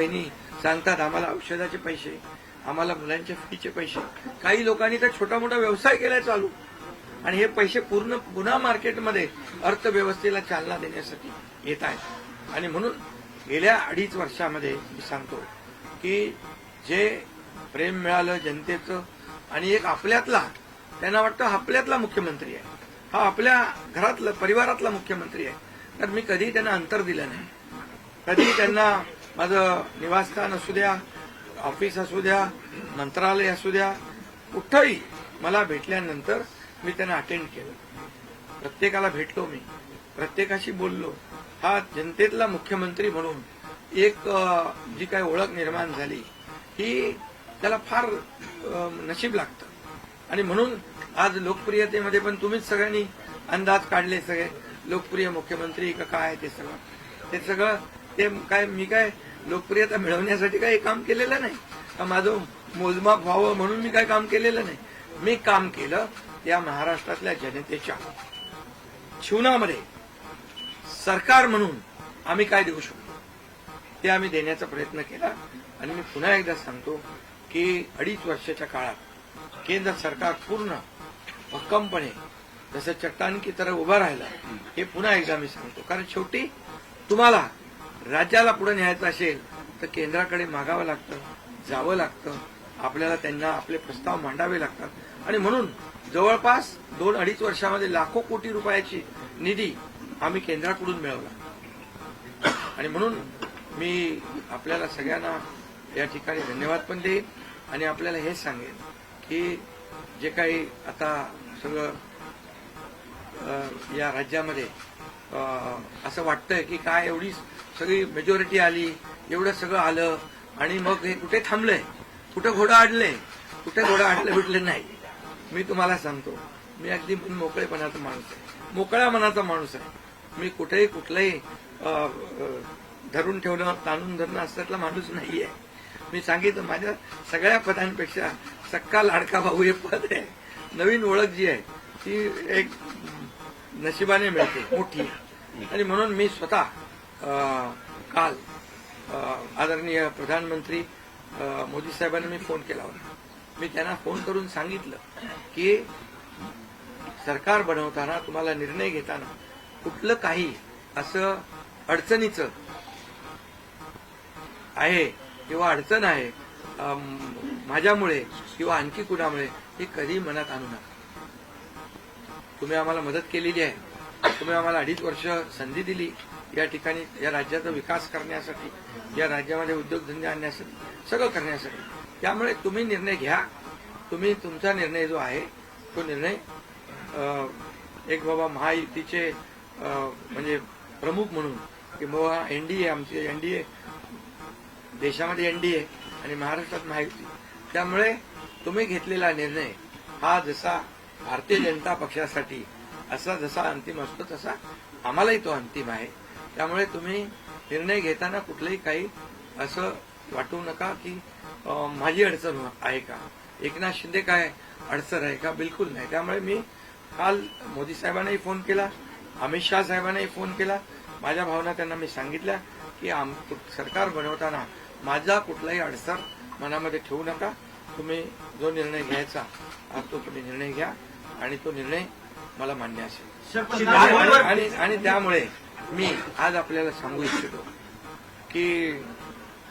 बहिणी सांगतात आम्हाला औषधाचे पैसे, आम्हाला मुलांच्या फीचे पैसे. काही लोकांनी तर छोटा मोठा व्यवसाय केलाय चालू, आणि हे पैसे पूर्ण पुन्हा मार्केटमध्ये अर्थव्यवस्थेला चालना देण्यासाठी येत आहेत. आणि म्हणून गेल्या 2.5 वर्षामध्ये मी सांगतो की जे प्रेम मिळालं जनतेचं, आणि एक आपल्यातला, त्यांना वाटतं आपल्यातला मुख्यमंत्री आहे, हा आपल्या घरातला परिवारातला मुख्यमंत्री आहे. तर मी कधी त्यांना अंतर दिलं नाही. कधी त्यांना माझं निवासस्थान असू द्या, ऑफिस असू द्या, मंत्रालय असू द्या, कुठंही मला भेटल्यानंतर मी त्यांना अटेंड केलं. प्रत्येकाला भेटलो, मी प्रत्येकाशी बोललो. हा जनतेतला मुख्यमंत्री म्हणून एक जी काही ओळख निर्माण झाली, ही त्याला फार नशीब लागतं. आणि म्हणून आज लोकप्रियतेमध्ये पण तुम्हीच सगळ्यांनी अंदाज काढले, सगळे लोकप्रिय मुख्यमंत्री का काय, ते सगळं ते काय, मी काय लोकप्रियता मिळवण्यासाठी काही काम केलेलं नाही, का माझं मोजमाप व्हावं म्हणून मी काय काम केलेलं नाही. मी काम केलं या महाराष्ट्रातल्या जनतेच्या जीवनामध्ये सरकार म्हणून आम्ही काय देऊ शकतो ते आम्ही देण्याचा प्रयत्न केला. आणि मी पुन्हा एकदा सांगतो की 2.5 वर्षाच्या काळात केंद्र सरकार पूर्ण भक्कमपणे जसं चट्टान की तरह उभं राहिलं, हे पुन्हा एकदा मी सांगतो. कारण शेवटी तुम्हाला राज्याला पुढे न्यायचं असेल तर केंद्राकडे मागावं लागतं, जावं लागतं, आपल्याला त्यांना आपले प्रस्ताव मांडावे लागतात. आणि म्हणून जवळपास 2-2.5 वर्षामध्ये लाखो कोटी रुपयाची निधी आम्ही केंद्राकडून मिळवला. आणि म्हणून मी आपल्याला सगळ्यांना या ठिकाणी धन्यवाद पण देईन, आणि आपल्याला हे सांगेन की जे काही आता सगळं या राज्यामध्ये असं वाटतंय की काय एवढी सगळी मेजॉरिटी आली, एवढं सगळं आलं, आणि मग हे कुठे थांबलंय, कुठे घोडा अडले, कुठे घोडा अडले भेटले नाही. मी तुम्हाला सांगतो, मी अगदी मोकळेपणाचा माणूस आहे, मोकळ्या मनाचा माणूस आहे. मी कुठेही कुठलंही धरून ठेवणं, ताणून धरणं असल्यातला माणूस नाहीये. मी सांगितलं, माझ्या सगळ्या पदांपेक्षा सक्का लाडका भाऊ हे पद आहे. नवीन ओळख जी आहे ती एक नशिबाने मिळते मोठी. आणि म्हणून मी स्वतः काल आदरणीय प्रधानमंत्री मोदी साहेबांना मी फोन केला होता. मी त्यांना फोन करून सांगितलं की सरकार बनवताना, तुम्हाला निर्णय घेताना कुठलं काही असं अडचणीचं आहे किंवा अडचण आहे माझ्यामुळे किंवा आणखी कुणामुळे, हे कधी मनात आणू नका. तुम्ही आम्हाला मदत केलेली आहे, तुम्ही आम्हाला 2.5 वर्ष संधी दिली या ठिकाणी या राज्याचा विकास करण्यासाठी, या राज्यामध्ये उद्योगधंदे आणण्यासाठी, सगळं करण्यासाठी. त्यामुळे तुम्ही निर्णय घ्या. तुम्ही तुमचा निर्णय जो आहे तो निर्णय एक बाबा महायुतीचे म्हणजे प्रमुख म्हणून, की बाबा एनडीए, आमची एनडीए, देशामध्ये एनडीए आणि महाराष्ट्रात महायुती, त्यामुळे तुम्ही घेतलेला निर्णय हा जसा भारतीय जनता पक्षासाठी असा जसा अंतिम असतो तसा आम्हालाही तो अंतिम आहे. त्यामुळे तुम्ही निर्णय घेताना कुठलंही काही असं वाटू नका की माझी अडचण आहे का, एकनाथ शिंदे काय अडचण आहे का, बिलकुल नाही. त्यामुळे मी काल मोदी साहेबांनाही फोन केला, अमित शहा साहेबांनाही फोन केला. माझ्या भावना त्यांना मी सांगितल्या की सरकार बनवताना माझा कुठलाही अडसर मनामध्ये ठेवू नका. तुम्ही जो निर्णय घ्यायचा तो तुम्ही निर्णय घ्या, आणि तो निर्णय मला मान्य असेल. आणि त्यामुळे मी आज आपल्याला सांगू इच्छितो की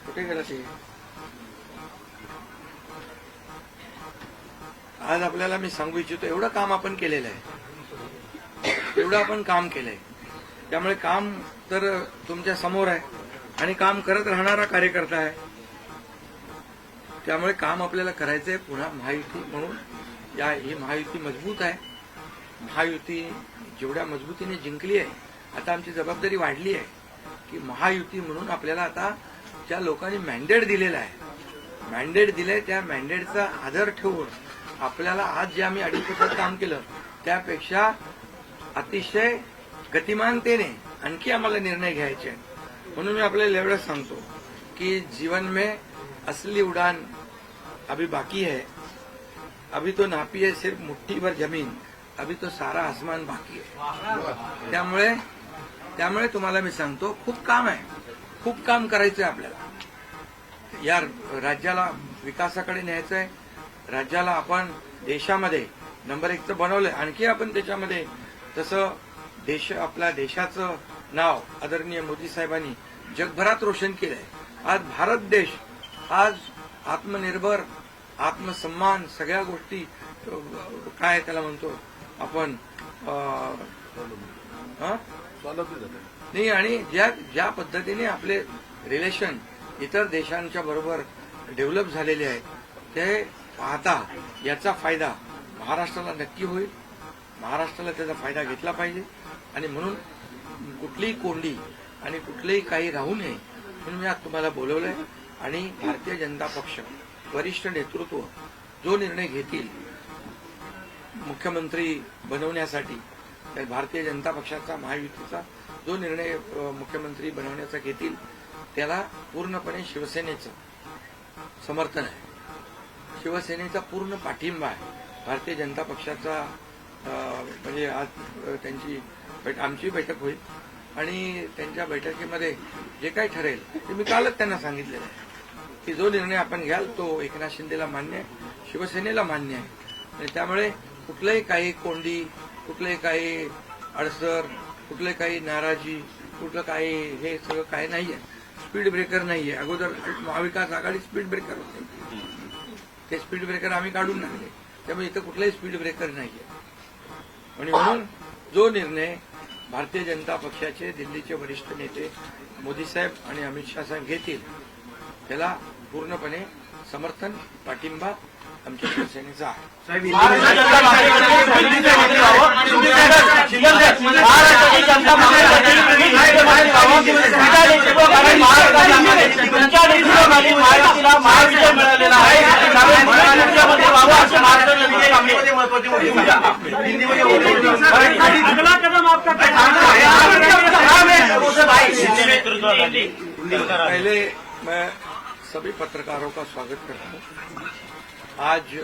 कुठे गेलं ते, आज आपल्याला मी सांगू इच्छितो, एवढं काम आपण केलेलं आहे, एवढं आपण काम केलंय. त्यामुळे काम तर तुमच्या समोर आहे, आणि काम करत राहणारा कार्यकर्ता आहे. त्यामुळे काम आपल्याला करायचंय. पुन्हा महायुती म्हणून ही महायुती मजबूत आहे. महायुती जेवढ्या मजबूतीने जिंकली आहे, आता आमची जबाबदारी वाढली आहे की महायुती म्हणून आपल्याला आता ज्या लोकांनी मॅन्डेट दिलेला आहे, मॅन्डेट दिलंय, त्या मॅन्डेटचा आदर ठेवून आपल्याला आज जे आम्ही 2.5 वर्षात काम केलं त्यापेक्षा अतिशय गतिमानतेने आणखी आम्हाला निर्णय घ्यायचे आहेत. म्हणून मी आपल्याला एवढंच सांगतो कि जीवन में असली उड़ान अभी बाकी है, अभी तो नापी है सिर्फ मुट्ठी भर जमीन, अभी तो सारा आसमान बाकी है. त्यामुळे तुम्हाला मी सांगतो, खूप काम आहे, खूप काम करायचंय आपल्याला. या राज्याला विकासाकडे न्यायचं आहे. राज्याला आपण देशामध्ये नंबर 1चं बनवलंय. आणखी आपण त्याच्यामध्ये तसं आपल्या देशाचं नाव आदरणीय मोदी साहेबांनी जगभरात रोशन केलंय. आज भारत देश आज आत्मनिर्भर, आत्मसन्मान, सगळ्या गोष्टी काय त्याला म्हणतो आपण नाही. आणि ज्या पद्धतीने आपले रिलेशन इतर देशांच्या बरोबर डेव्हलप झालेले आहेत ते पाहता याचा फायदा महाराष्ट्राला नक्की होईल. महाराष्ट्राला त्याचा फायदा घेतला पाहिजे आणि म्हणून कुठलीही कोंडी आणि कुठलेही काही राहू नये म्हणून मी आज तुम्हाला बोलवलंय. आणि भारतीय जनता पक्ष वरिष्ठ नेतृत्व जो निर्णय घेतील मुख्यमंत्री बनवण्यासाठी, तर भारतीय जनता पक्षाचा महायुतीचा जो निर्णय मुख्यमंत्री बनवण्याचा घेतील त्याला पूर्णपणे शिवसेनेचं समर्थन आहे. शिवसेनेचा पूर्ण पाठिंबा आहे. भारतीय जनता पक्षाचा म्हणजे आज आमची बैठक होईल आणि त्यांच्या बैठकीमध्ये जे काही ठरेल ते मी कालच त्यांना सांगितलेलं आहे की जो निर्णय आपण घ्याल तो एकनाथ शिंदेला मान्य आहे, शिवसेनेला मान्य आहे. आणि त्यामुळे कुठलंही काही कोंडी, कुठलंही काही अडसर, कुठले काही नाराजी, कुठलं काही हे सगळं काही नाहीये. स्पीड ब्रेकर नाहीये. अगोदर महाविकास आघाडी स्पीड ब्रेकर होते, ते स्पीड ब्रेकर आम्ही काढून टाकले. त्यामुळे इथं कुठलाही स्पीड ब्रेकर नाहीये. आणि म्हणून जो निर्णय भारतीय जनता पक्षाचे दिल्लीचे वरिष्ठ नेते मोदी साहेब आणि अमित शाह साहेब घेतील त्याला पूर्णपणे समर्थन, पाठिंबा आमच्या शिवसेनेचा आहे. पहले मैं सभी पत्रकारों का स्वागत करता हूं. आज